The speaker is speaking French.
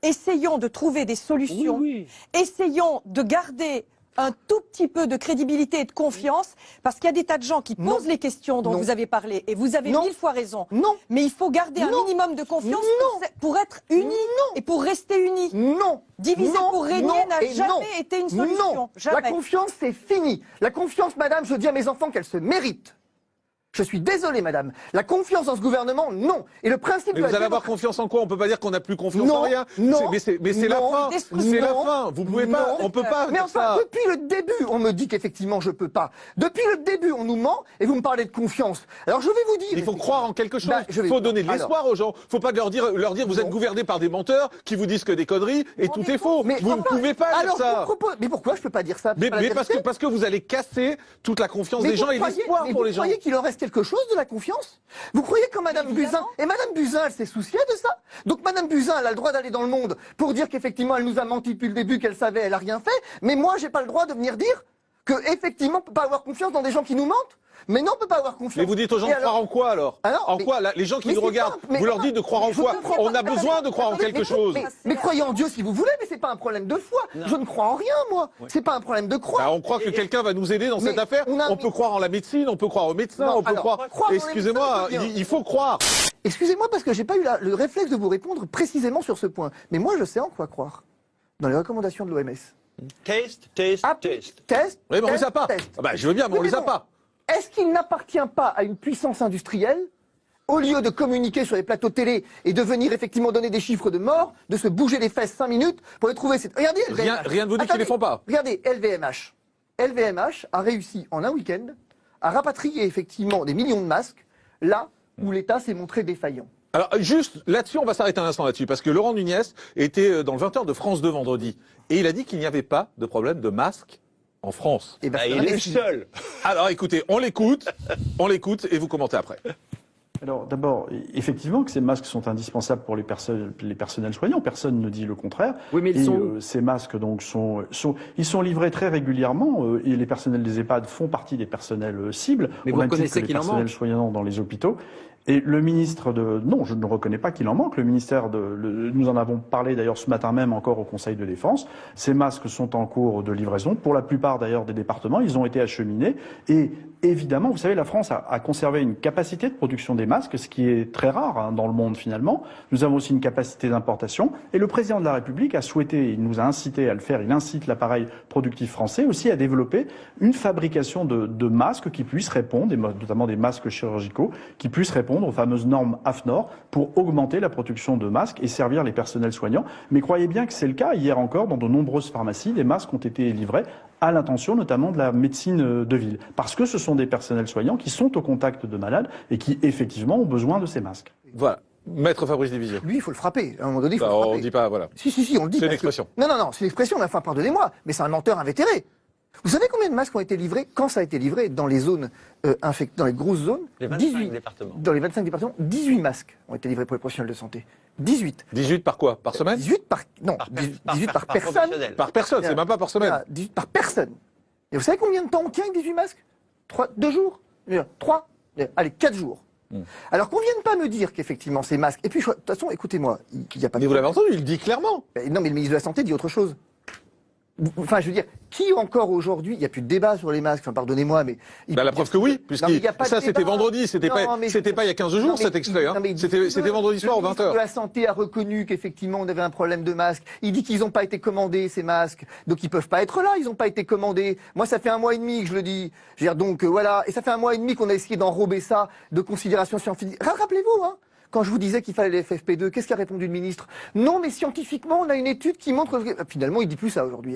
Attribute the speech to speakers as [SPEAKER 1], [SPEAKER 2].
[SPEAKER 1] essayons de trouver des solutions, essayons de garder un tout petit peu de crédibilité et de confiance, parce qu'il y a des tas de gens qui posent les questions dont vous avez parlé, et vous avez 1000 fois raison. Mais il faut garder un minimum de confiance pour être unis et pour rester unis. Diviser pour régner n'a jamais été une solution. Jamais.
[SPEAKER 2] La confiance, c'est fini. La confiance, madame, je dis à mes enfants qu'elle se mérite. Je suis désolé, madame. La confiance dans ce gouvernement, non. Et le principe
[SPEAKER 3] mais vous allez avoir confiance en quoi? On peut pas dire qu'on n'a plus confiance en rien. Mais c'est la fin. C'est la fin. Vous pouvez pas. On peut pas.
[SPEAKER 2] Mais enfin, depuis le début, on me dit qu'effectivement je peux pas. Depuis le début, on nous ment et vous me parlez de confiance. Alors je vais vous dire.
[SPEAKER 3] Il faut croire en quelque chose. Il faut donner de l'espoir aux gens. Faut pas leur dire vous êtes gouverné par des menteurs qui vous disent que des conneries et tout est faux. Vous ne pouvez pas dire ça.
[SPEAKER 2] Mais pourquoi je peux pas dire ça?
[SPEAKER 3] Mais parce que vous allez casser toute la confiance des gens et l'espoir pour les gens.
[SPEAKER 2] Vous croyez qu'il en reste quelque chose de la confiance? Vous croyez que Madame Buzyn, et Madame Buzyn, elle s'est souciée de ça? Donc Madame Buzyn, elle a le droit d'aller dans le monde pour dire qu'effectivement elle nous a menti depuis le début, qu'elle savait, elle a rien fait. Mais moi, j'ai pas le droit de venir dire que effectivement, on peut pas avoir confiance dans des gens qui nous mentent. Mais non, on peut pas avoir confiance.
[SPEAKER 3] Mais vous dites aux gens de croire en quoi alors? En quoi les gens qui nous regardent, vous leur dites de croire en quoi? On a besoin de croire en quelque chose.
[SPEAKER 2] Mais croyez en Dieu si vous voulez, mais c'est pas un problème de foi. Je ne crois en rien, moi. C'est pas un problème de croire.
[SPEAKER 3] On croit que quelqu'un va nous aider dans cette affaire. On peut croire en la médecine, on peut croire aux médecins, on peut croire. Excusez-moi, il faut croire.
[SPEAKER 2] Excusez-moi parce que j'ai pas eu le réflexe de vous répondre précisément sur ce point. Mais moi, je sais en quoi croire. Dans les recommandations de l'OMS.
[SPEAKER 4] Test.
[SPEAKER 2] Test.
[SPEAKER 3] Oui, mais on les a pas. Je veux bien, mais on les a pas.
[SPEAKER 2] Est-ce qu'il n'appartient pas à une puissance industrielle, au lieu de communiquer sur les plateaux télé et de venir effectivement donner des chiffres de morts, de se bouger les fesses 5 minutes pour les trouver? Regardez,
[SPEAKER 3] rien ne vous dit qu'ils les font pas.
[SPEAKER 2] Regardez, LVMH. LVMH a réussi en un week-end à rapatrier effectivement des millions de masques là où l'État s'est montré défaillant.
[SPEAKER 3] Alors juste là-dessus, on va s'arrêter un instant là-dessus, parce que Laurent Nunez était dans le 20h de France 2 vendredi, et il a dit qu'il n'y avait pas de problème de masques en France.
[SPEAKER 4] Et il est seul.
[SPEAKER 3] Alors écoutez, on l'écoute et vous commentez après.
[SPEAKER 5] Alors d'abord, effectivement que ces masques sont indispensables pour les personnels soignants, personne ne dit le contraire.
[SPEAKER 6] Oui, mais
[SPEAKER 5] ces masques donc ils sont livrés très régulièrement et les personnels des EHPAD font partie des personnels cibles.
[SPEAKER 6] Mais vous reconnaissez qu'il en manque?
[SPEAKER 5] Les personnels soignants dans les hôpitaux. Et le ministre non, je ne reconnais pas qu'il en manque. Le ministère nous en avons parlé d'ailleurs ce matin même encore au Conseil de défense. Ces masques sont en cours de livraison. Pour la plupart d'ailleurs des départements, ils ont été acheminés. Et évidemment, vous savez, la France a conservé une capacité de production des masques, ce qui est très rare dans le monde finalement. Nous avons aussi une capacité d'importation. Et le président de la République a souhaité, il nous a incité à le faire, il incite l'appareil productif français aussi à développer une fabrication de masques qui puissent répondre, notamment des masques chirurgicaux, qui puissent répondre aux fameuses normes AFNOR pour augmenter la production de masques et servir les personnels soignants. Mais croyez bien que c'est le cas. Hier encore, dans de nombreuses pharmacies, des masques ont été livrés à l'intention notamment de la médecine de ville. Parce que ce sont des personnels soignants qui sont au contact de malades et qui effectivement ont besoin de ces masques.
[SPEAKER 3] Voilà. Maître Fabrice Division.
[SPEAKER 2] Lui, il faut le frapper. À un moment donné, il faut le frapper.
[SPEAKER 3] On dit pas, voilà.
[SPEAKER 2] Si, on le dit.
[SPEAKER 3] C'est une expression.
[SPEAKER 2] Non, c'est une expression, mais enfin, pardonnez-moi, mais c'est un menteur invétéré. Vous savez combien de masques ont été livrés, quand ça a été livré, dans les zones infectées, dans les grosses zones?
[SPEAKER 4] Les 25 départements.
[SPEAKER 2] Dans les 25 départements, 18 masques ont été livrés pour les professionnels de santé. 18.
[SPEAKER 3] 18 par quoi? Par semaine?
[SPEAKER 2] 18 par... Non, 18 par personne.
[SPEAKER 3] Par personne, c'est même pas par semaine.
[SPEAKER 2] 18 par personne. Et vous savez combien de temps on tient avec 18 masques? 2 jours? 3? Allez, 4 jours. Alors qu'on vienne pas me dire qu'effectivement ces masques... Et puis, de toute façon, écoutez-moi, il n'y a pas de...
[SPEAKER 3] Mais vous l'avez entendu, il le dit clairement.
[SPEAKER 2] Non, mais le ministre de la Santé dit autre chose. Enfin, je veux dire, qui encore aujourd'hui, il n'y a plus de débat sur les masques, enfin, pardonnez-moi, mais...
[SPEAKER 3] La preuve que oui, puisque ça c'était vendredi, c'était pas il y a 15 jours cet extrait, c'était vendredi soir aux 20h. Le ministre de la Santé
[SPEAKER 2] a reconnu qu'effectivement on avait un problème de masques, il dit qu'ils n'ont pas été commandés ces masques, donc ils peuvent pas être là, ils n'ont pas été commandés. Moi ça fait 1 mois et demi que je le dis, je veux dire, donc voilà, et ça fait 1 mois et demi qu'on a essayé d'enrober ça de considérations scientifiques. Rappelez-vous, quand je vous disais qu'il fallait les FFP2, qu'est-ce qu'a répondu le ministre? Non, mais scientifiquement, on a une étude qui montre que... Finalement, il dit plus ça aujourd'hui.